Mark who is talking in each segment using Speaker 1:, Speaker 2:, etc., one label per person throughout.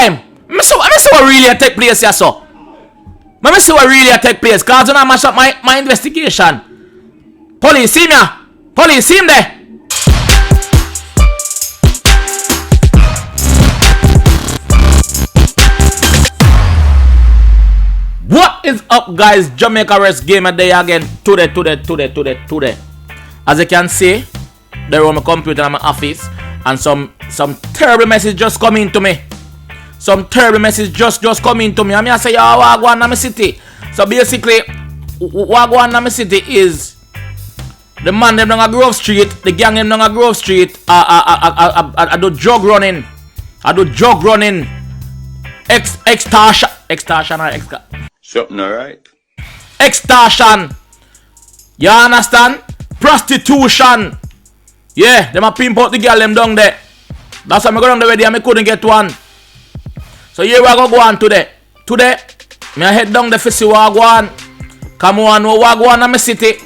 Speaker 1: time. I see what really take place here, so. Let me see what really take place. Cause you know mash up my investigation. Police, see me. Police, see him there. What is up, guys? JAMAICA'S game a day again. Today. As you can see, there on my computer in my office, and some terrible message just coming to me. Some terrible message just coming to me. I say, yo, Wagwan na my city. So basically, Wagwan na my city is the man them down a Grove Street, the gang them down a Grove Street. I do drug running. Extortion or
Speaker 2: something alright.
Speaker 1: Extortion. You understand? Prostitution. Yeah, them a pimp out the girl them down there. That's why I go down the way and I couldn't get one. So here we go on today. Today, me head down the fissy Wagwan. Come on, no Wagwan in my city.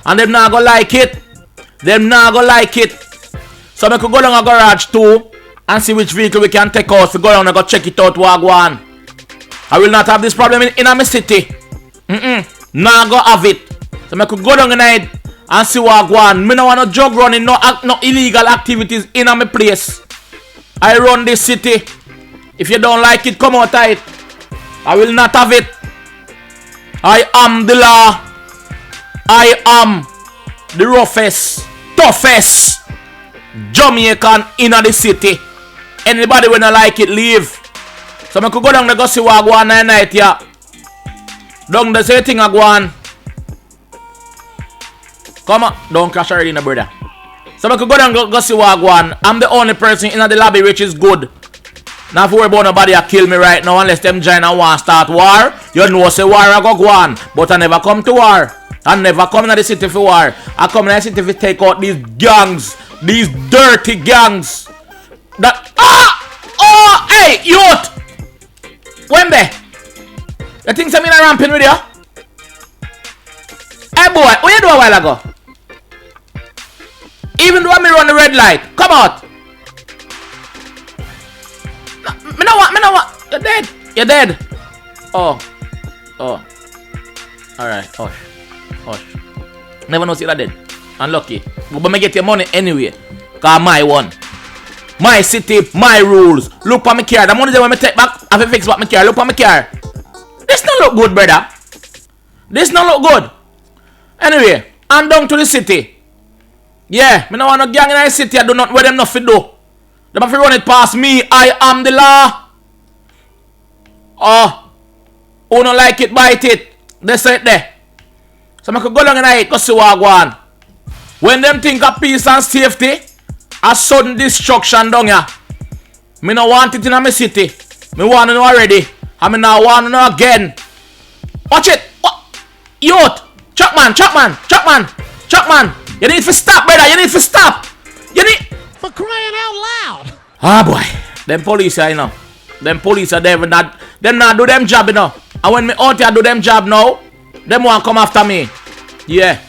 Speaker 1: And them not gonna like it. So I could go down a garage too and see which vehicle we can take out. We go down and go check it out, Wagwan. I will not have this problem in my city. Nah go have it. So I could go down tonight and see Wagwan. Me no want no drug running, no illegal activities in my place. I run this city. If you don't like it, come out of it. I will not have it. I am the law. I am the roughest, toughest Jamaican in the city. Anybody when I like it, leave. So I could go down and go see Wagwan night, yeah. Down the same thing I go on. Come on, don't crash already, no brother. So I could go down and go see Wagwan. I'm the only person in the lobby which is good. Now if you worry about nobody a kill me right now unless them join and want start war. You know say war I go on. But I never come to war. I never come to the city for war. I come to the city to take out these gangs. These dirty gangs. That hey, youth! Wembe! You think I'm in a ramping with you? Hey boy, what you do a while ago? Even though I run the red light, come out! Me no want. You're dead. Oh. Alright, hush. Never know see that dead. Unlucky. But me get your money anyway. Cause my one. My city, my rules. Look for my car. The money that when me take back, I have to fix what my car. Look for my car. This don't look good, brother. This don't look good. Anyway, I'm down to the city. Yeah, me no want no gang in the city. I do not where them nothing do. Them have to run it past me. I am the law. Oh, who don't like it, bite it. They say it there. So I could go down and I go see Wagwan. When them think of peace and safety, a sudden destruction down here. Me no want it in my city. Me want to know already. I mean now want to know again. Watch it. What? Youth. Chuckman. You need to stop, brother. You need to stop. You need...
Speaker 3: For crying out loud.
Speaker 1: Ah boy. Them police are, you know. Them police are there. Them not do them job, you know. And when me out here do them job now, them want come after me. Yeah.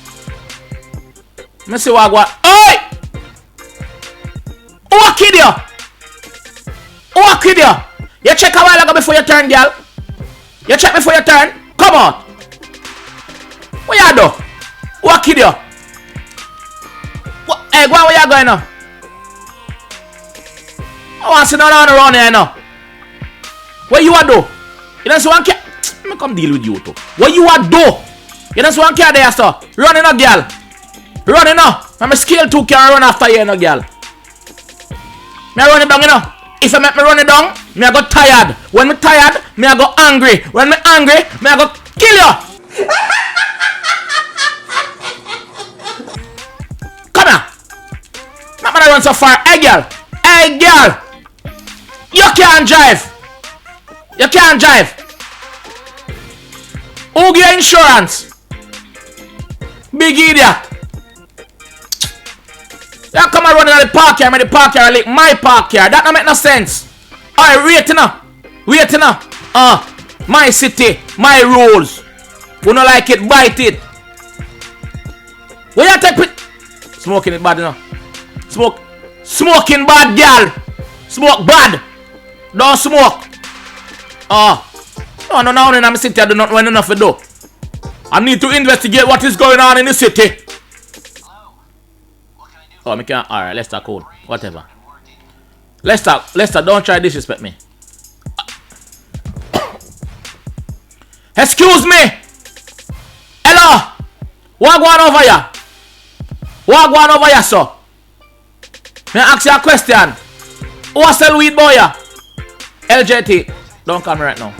Speaker 1: Let me see what I got. Oi! Who a kid you? You check a while ago before you turn, girl. You check before you turn. Come on. What you do? Who a kid you? Hey, go on, where you going now? I want to sit down around here now. What you a do? You don't see one car? Let me come deal with you too. What you a do? You don't see one car there, sir? Running up, girl. Running up. I'm a scale 2 car run after you, no girl. Me run it down, you know. If I make me run it down, me I go tired. When me tired, me I go angry. When me angry, me I go kill you. Come here. Not gonna run so far. Hey girl. You can't drive. Who give you insurance? Big idiot. You come and run in the park here, the park here like my park here. That don't make no sense. Alright, wait now. My city, my rules. Who don't like it, bite it. Where you take it? Smoking it bad, you know. Smoking bad, girl. Smoke bad. Don't smoke. Oh. No, in the city I do not want enough to do. I need to investigate what is going on in the city. Oh, me can't. Alright, let's talk cool. Whatever. Let's talk. Don't try to disrespect me. Excuse me. Hello. What going over here? What going over here, sir? May I ask you a question? Who sell weed, boy? LJT. Don't come right now.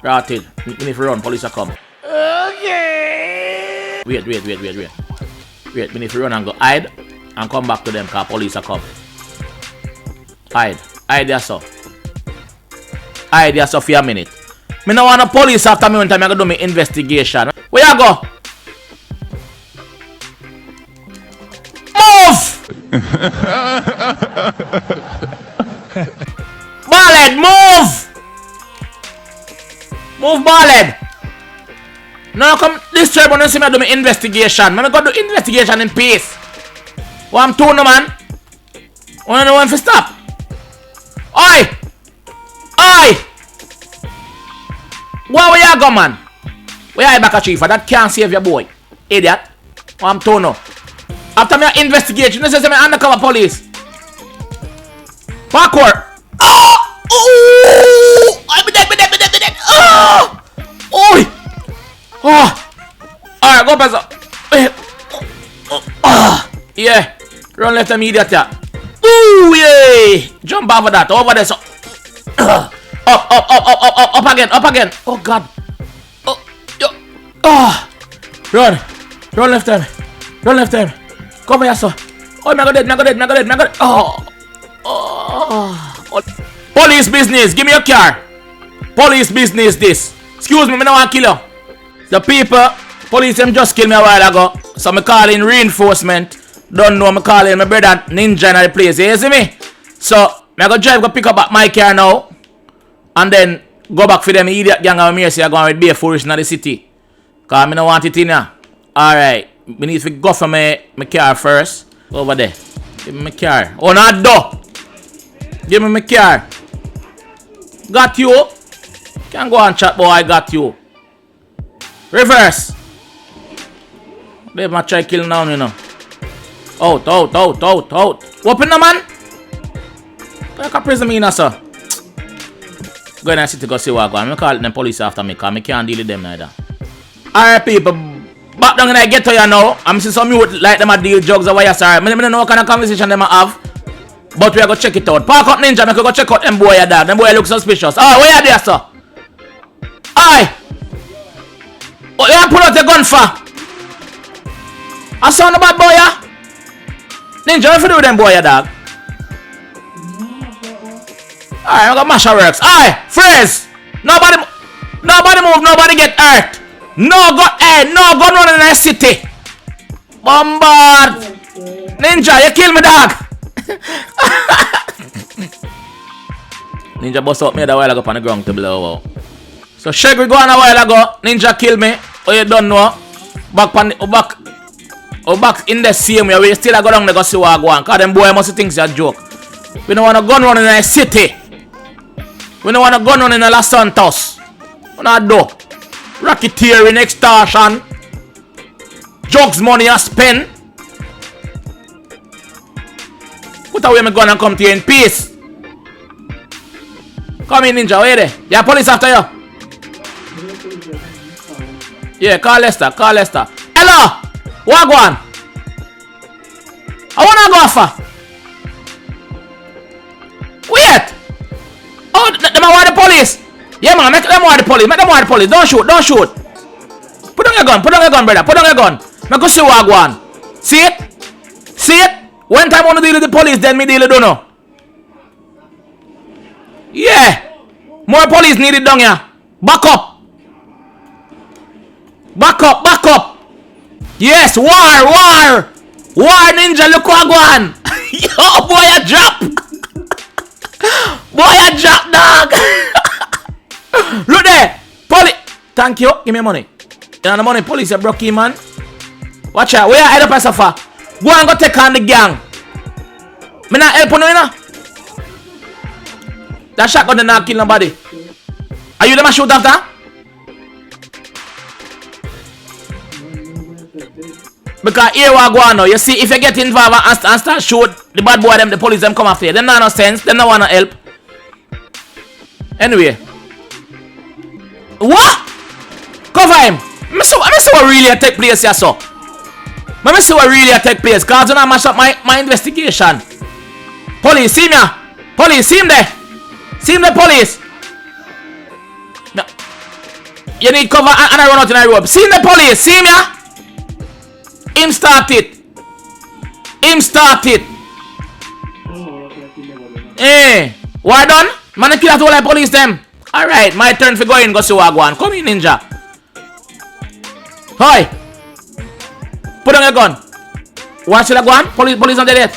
Speaker 1: Rotted. We need to run. Police are come. Okay. Wait. We need to run and go hide and come back to them because police are come. Hide there, sir. Hide there, sir, for a minute. Me no want the police after me when time I go do my investigation. Where you go? Move! Ballhead, move! Move, ballhead! Now come disturb when you see me do my investigation. Me go do investigation in peace. What I'm doing, man? When I want to stop? Oi! Oi! Where you go, man? Where you back a chief? That can't save your boy. Idiot. What I'm doing now? After me investigation, you say me undercover police. Parkour. Oh! Oh! I'm dead. Oh! Oi! Oh! Alright, go pass up. Yeah. Run left immediate. Ooh, yeah. Jump over that. Over there. So. Up again. Oh, God. Oh, yo. Oh. Run left time. Come here, sir. Oh, my God. Oh. Police business. Give me your car. Police business this. Excuse me, I don't want to kill you. The people, police them just killed me a while ago. So I call in reinforcement. Don't know, I call in my brother Ninja in the place. You see me? So I go drive, go pick up my car now. And then go back for them idiot gang of me. Say I'm going to be a forest in the city. Because I don't want it in here. Alright. We need to go for my car first. Over there. Give me my car. Oh, not do. Give me my car. Got you. Can't go and chat, boy. I got you. Reverse. They might try kill now, you know. Out. Open the man. I can prison me now, sir. Go in the city to go see what I'm going. I'm calling them police after me because I can't deal with them neither. Alright, people. Back down in the ghetto here now. I'm seeing some youth like them a deal drugs or what you say. I don't know what kind of conversation them have. But we are going to check it out. Park up Ninja. I can go check out them boy your dog. Them boy look suspicious. Oh, where are they, sir? Aye. What you pull out the gun for? I saw the bad boy, yeah? Ninja, what you do with them boy your dog? Alright, I got Masha works. Aye, freeze! Nobody move, nobody get hurt. No gun running in the city. Bombard! Ninja, you kill me, dog! Ninja bust out me a while ago on the ground to blow out. So Shag we go on a while ago. Ninja kill me. Oh, you don't know. Back in the same way. We still go down there go see what I go on. Because them boy must think it's a joke. We don't want a gun running in the city. We don't want a gun running in the Los Santos. We not do. Racketeering, extortion. Drugs money I spend. Put away my gun and come to you in peace. Come in, Ninja, where there? Yeah, police after you. Yeah, call Lester. Hello! What go on? I wanna go for. Wait! Oh, them are the police. Yeah, man, make them the police. Don't shoot. Put on your gun, brother. Put on your gun. Make us see what go on. See it? One time I wanna deal with the police, then me deal with don't know. Yeah. More police needed down here. Back up. Yes, war. Ninja, look what go on. Yo, boy, I drop. Dog. Look there. Police. Thank you. Give me money. You know the money, police, you broke him, man. Watch out. Where you head up as a far? Go and go take on the gang. Me not help you, you know. That shotgun did not kill nobody. Are you the man shoot after? Because here we go on now. You see, if you get involved and start shoot, the bad boy them, the police them come after you. Them not no sense. Them not wanna help. Anyway. What? Cover him. Let me see what really take place here, so. Let me see what really take place. Cause you not mash up my investigation. Police, see me. Police, see him there. See him the police. No. You need cover and I run out in a rope. See him the police, see me. Him start it. Him start it. Eh, what done? Man, kill that whole police them. Alright, my turn for going. Go see what I go on. Come in, ninja. Hi. Put on your gun. What should I go on? Police not dead yet.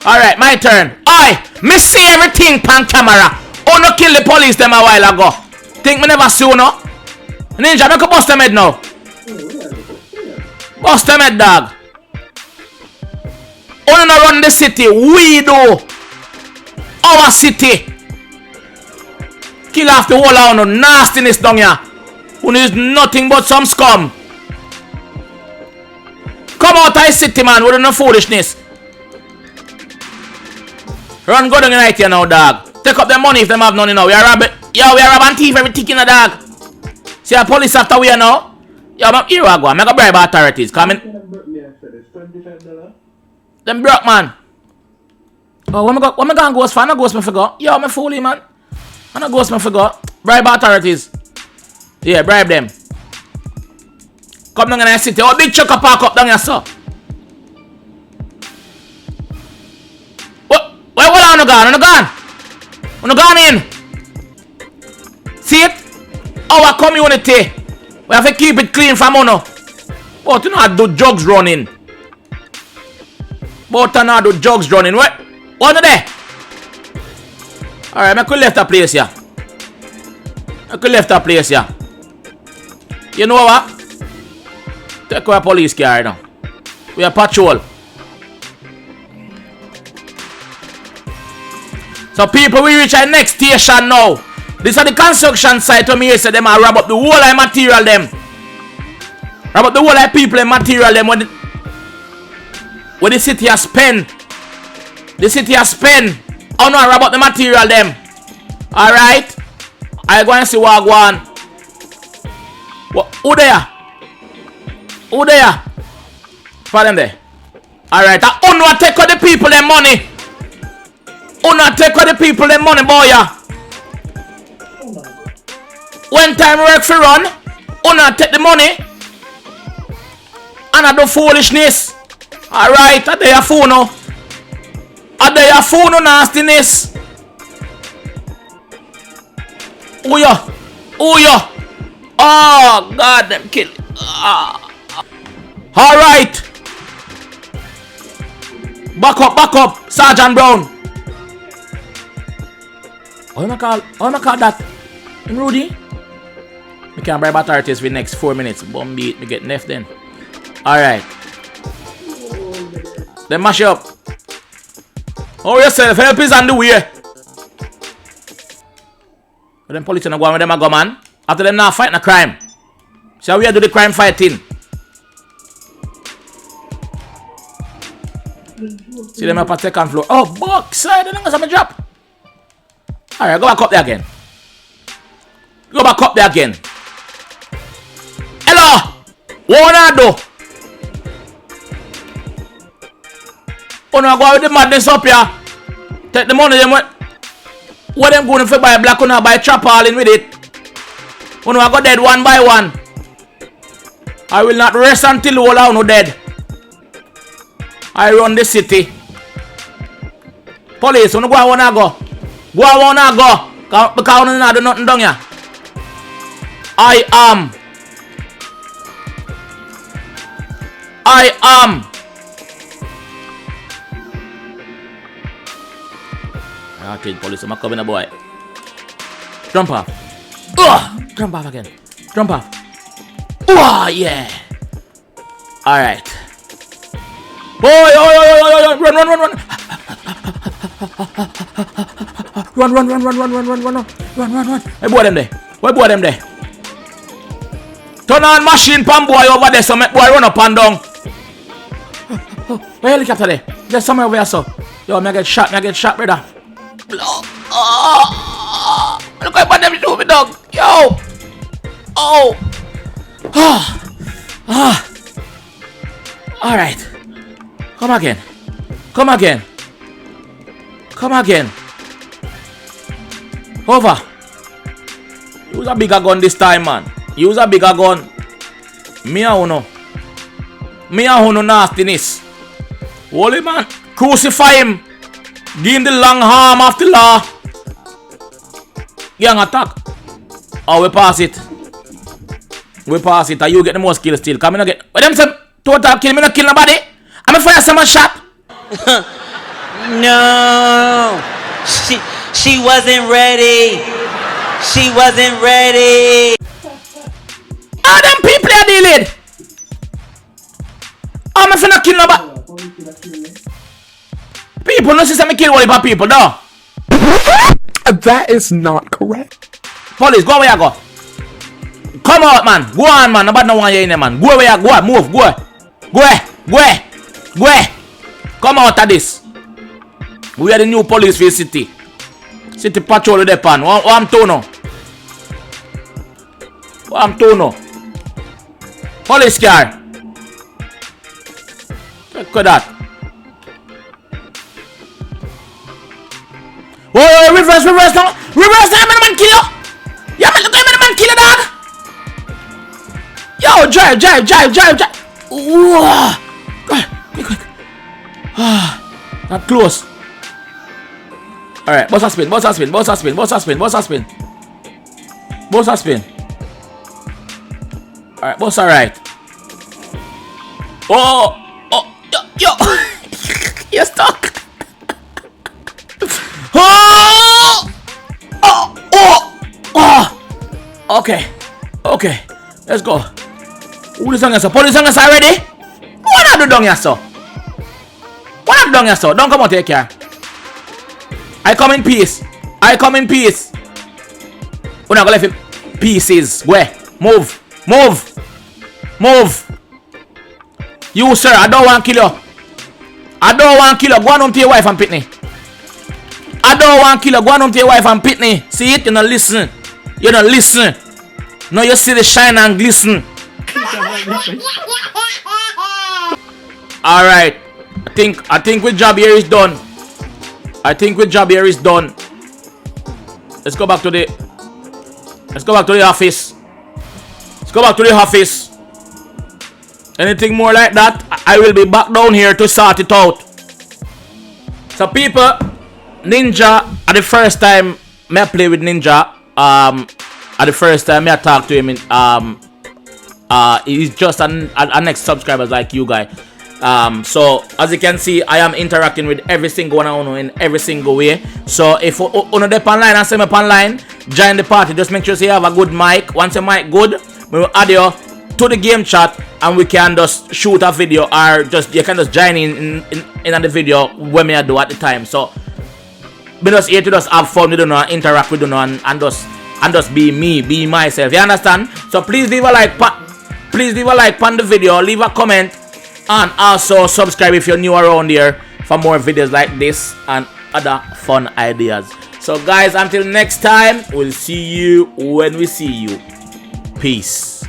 Speaker 1: Alright, my turn. Oi, me see everything pan camera. Oh, no kill the police them a while ago. Think me never see no? Ninja, make a bust them head now. Bust them head, dog. Oh, no run the city. We do. Our city. Kill off the whole of no nastiness down here. Who is nothing but some scum. Come out of the city, man, with no foolishness. Run go down right here now, dog. Take up the money if them have none now. We are robbing. Yo, we are robbing thief everything in the dog. See a police after we are now. Yo, here we go. I'm going to bribe authorities. Coming. Them broke, man. Oh, when I go ghost for? I no ghost me figure. Yo, I'm fooling, man. I no ghost me figure. Bribe authorities. Yeah, bribe them. Come down in the city. Oh, big truck park up down here, sir. Where are you gone? You gone in? See it? Our community. We have to keep it clean from uno. But you know how to do drugs running. What are there? Alright, I could left the place here. You know what? Take our police car now. We are patrol. So people, we reach our next station now. This is the construction site where me say them are rob up the whole of material them. Rob up the whole of people and material them when the city has spent. The city has spent. Oh no, rob up the material them. Alright. I go and see what I go on. Who there? For them there. Alright. I only take out the people their money. Take out the people their money, boy. When time work for run, take the money. And I do foolishness. Alright, I do your phone now. Nastiness. Oh yeah. Oh God, them kill. Alright. Back up, Sergeant Brown. How am I call that? I'm Rudy. We can bribe authorities for the next 4 minutes. Bomb beat, we get left then. Alright. Then mash up. Oh yourself, help is on the way. But them police are going with them a go, man. After them now fighting a crime. See how we do the crime fighting. See them up at second floor. Oh, box side, then I'm drop. Alright, go back up there again. Hello! What I do? Oh no, go with the madness up here. Take the money, them what them going to buy black or buy trap all in with it. Oh no, I got dead one by one. I will not rest until all are no dead. I run the city. Police, wanna go? Because I don't do nothing down here. I am. Okay, police, I'm coming a boy. Jump off. Jump off again. Jump off. Yeah. Alright. Boy, run. Run, run, run, run, run, run, run, run, run, run, run. Where boy them there? Where boy them there? Turn on machine pan boy over there so make boy run up and down. Where helicopter there? There's somewhere over here, so. Yo, me get shot, brother. Oh, look at them shoot me, dog. Yo. Oh. All right. Come again. Come again. Come again. Over. Use a bigger gun this time, man. Use a bigger gun. Me a uno. Me a uno nastiness. Holy man. Crucify him. Give him the long arm of the law. Gang attack. Oh, we pass it. We pass it. And you get the most kills still. Come in again. What them say? Total kill. Me not kill nobody. I'm afraid someone shot.
Speaker 4: No. She wasn't ready. She wasn't ready.
Speaker 1: All them people are dealing. I'm afraid not kill nobody. People no see me kill all the people, no.
Speaker 5: That is not correct.
Speaker 1: Police, go where you go. Come out, man. Go on, man. Nobody no want you in there, man. Go where you go. Move. Go. Go. Come out of this. We are the new police for the city. City patrol with the pan. What I'm to now? What I'm to now? Police car. Look at that. Oh, reverse now. Reverse now. I'm gonna man kill you. Yeah, man, look, I'm gonna man kill you, dog. Yo, drive. Ooh. Quick. Not close. Alright, boss a spin. Alright, boss alright. Oh, yo. You're stuck. Okay. Let's go. Who is on your police on us already? What are you doing here, sir? Don't come out here, car. I come in peace. We're not gonna let him pieces. Where? Move. You, sir, I don't want to kill you. Go on home to your wife and pitney. Go on home to your wife and pitney. See it? You don't listen. No, you see the shine and glisten. Alright. I think with job here is done. Let's go back to the office. Anything more like that, I will be back down here to sort it out. So people, Ninja, at the first time I play with Ninja, at the first time I talk to him, he's just an next subscriber like you guys. So as you can see, I am interacting with every single one of you in every single way. So if you on the online and send me online, join the party. Just make sure you have a good mic. Once your mic good, we will add you to the game chat and we can just shoot a video, or just you can just join in the video when I do at the time. So we just here to just have fun with you know, interact with you know, and just be me, be myself. You understand? So please leave a like on the video, leave a comment, and also subscribe if you're new around here for more videos like this and other fun ideas. So guys, until next time, we'll see you when we see you. Peace.